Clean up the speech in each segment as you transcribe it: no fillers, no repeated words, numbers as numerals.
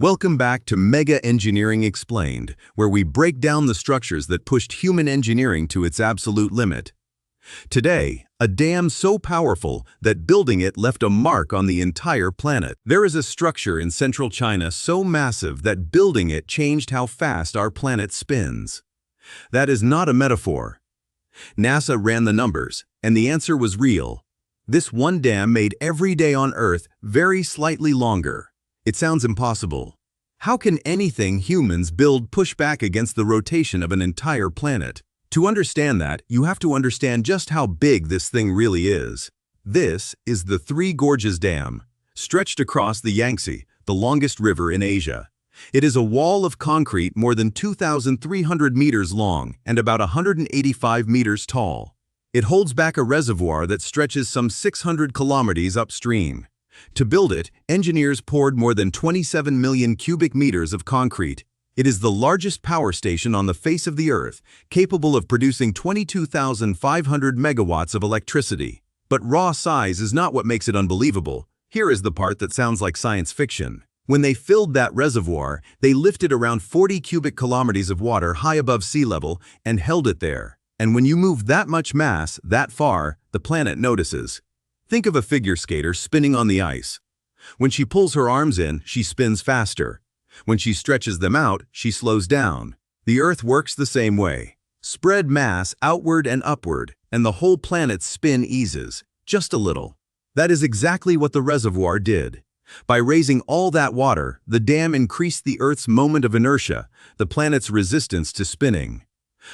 Welcome back to Mega Engineering Explained, where we break down the structures that pushed human engineering to its absolute limit. Today, a dam so powerful that building it left a mark on the entire planet. There is a structure in central China so massive that building it changed how fast our planet spins. That is not a metaphor. NASA ran the numbers, and the answer was real. This one dam made every day on Earth very slightly longer. It sounds impossible. How can anything humans build push back against the rotation of an entire planet? To understand that, you have to understand just how big this thing really is. This is the Three Gorges Dam, stretched across the Yangtze, the longest river in Asia. It is a wall of concrete more than 2,300 meters long and about 185 meters tall. It holds back a reservoir that stretches some 600 kilometers upstream. To build it, engineers poured more than 27 million cubic meters of concrete. It is the largest power station on the face of the Earth, capable of producing 22,500 megawatts of electricity. But raw size is not what makes it unbelievable. Here is the part that sounds like science fiction. When they filled that reservoir, they lifted around 40 cubic kilometers of water high above sea level and held it there. And when you move that much mass that far, the planet notices. Think of a figure skater spinning on the ice. When she pulls her arms in, she spins faster. When she stretches them out, she slows down. The Earth works the same way. Spread mass outward and upward, and the whole planet's spin eases, just a little. That is exactly what the reservoir did. By raising all that water, the dam increased the Earth's moment of inertia, the planet's resistance to spinning.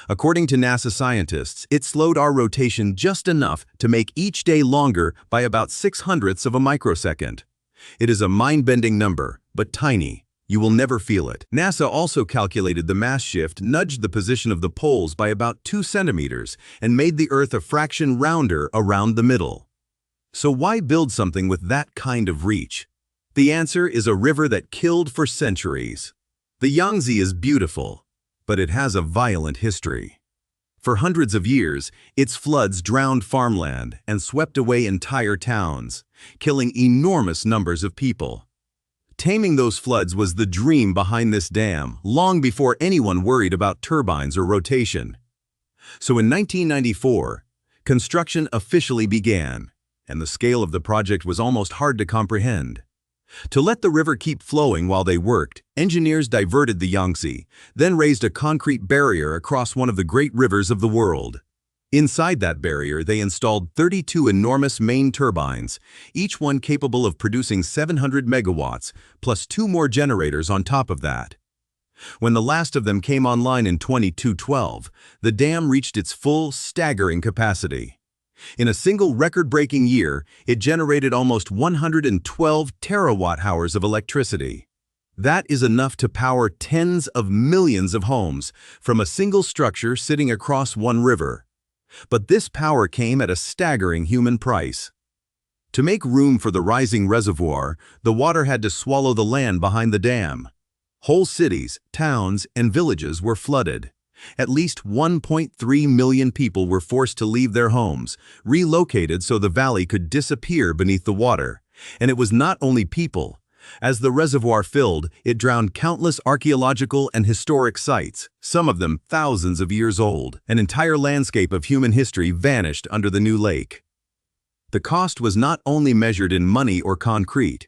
According to NASA scientists, it slowed our rotation just enough to make each day longer by about 0.06 of a microsecond. It is a mind-bending number, but tiny. You will never feel it. NASA also calculated the mass shift nudged the position of the poles by about 2 centimeters and made the Earth a fraction rounder around the middle. So why build something with that kind of reach? The answer is a river that killed for centuries. The Yangtze is beautiful, but it has a violent history. For hundreds of years, its floods drowned farmland and swept away entire towns, killing enormous numbers of people. Taming those floods was the dream behind this dam, long before anyone worried about turbines or rotation. So in 1994, construction officially began, and the scale of the project was almost hard to comprehend. To let the river keep flowing while they worked, engineers diverted the Yangtze, then raised a concrete barrier across one of the great rivers of the world. Inside that barrier, they installed 32 enormous main turbines, each one capable of producing 700 megawatts, plus 2 more generators on top of that. When the last of them came online in 2212, the dam reached its full, staggering capacity. In a single record-breaking year, it generated almost 112 terawatt-hours of electricity. That is enough to power tens of millions of homes from a single structure sitting across one river. But this power came at a staggering human price. To make room for the rising reservoir, the water had to swallow the land behind the dam. Whole cities, towns, and villages were flooded. At least 1.3 million people were forced to leave their homes, relocated so the valley could disappear beneath the water. And it was not only people. As the reservoir filled, it drowned countless archaeological and historic sites, some of them thousands of years old. An entire landscape of human history vanished under the new lake. The cost was not only measured in money or concrete.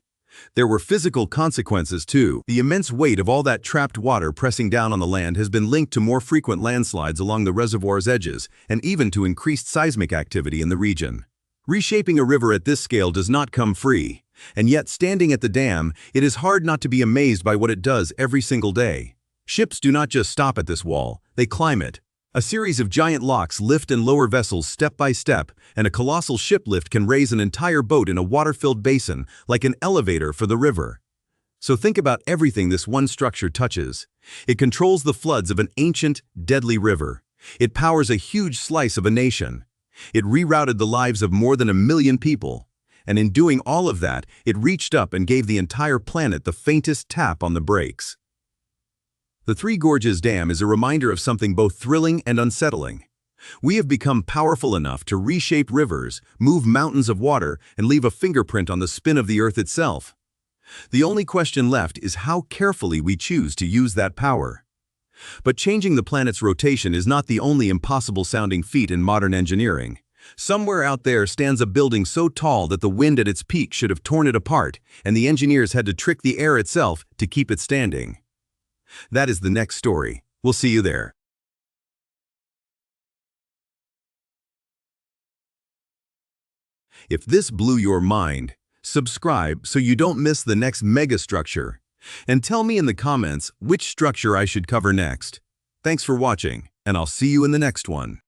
There were physical consequences too. The immense weight of all that trapped water pressing down on the land has been linked to more frequent landslides along the reservoir's edges and even to increased seismic activity in the region. Reshaping a river at this scale does not come free, and yet standing at the dam, it is hard not to be amazed by what it does every single day. Ships do not just stop at this wall, they climb it. A series of giant locks lift and lower vessels step by step, and a colossal ship lift can raise an entire boat in a water-filled basin, like an elevator for the river. So think about everything this one structure touches. It controls the floods of an ancient, deadly river. It powers a huge slice of a nation. It rerouted the lives of more than 1 million people. And in doing all of that, it reached up and gave the entire planet the faintest tap on the brakes. The Three Gorges Dam is a reminder of something both thrilling and unsettling. We have become powerful enough to reshape rivers, move mountains of water, and leave a fingerprint on the spin of the Earth itself. The only question left is how carefully we choose to use that power. But changing the planet's rotation is not the only impossible-sounding feat in modern engineering. Somewhere out there stands a building so tall that the wind at its peak should have torn it apart, and the engineers had to trick the air itself to keep it standing. That is the next story. We'll see you there. If this blew your mind, subscribe so you don't miss the next megastructure. And tell me in the comments which structure I should cover next. Thanks for watching, and I'll see you in the next one.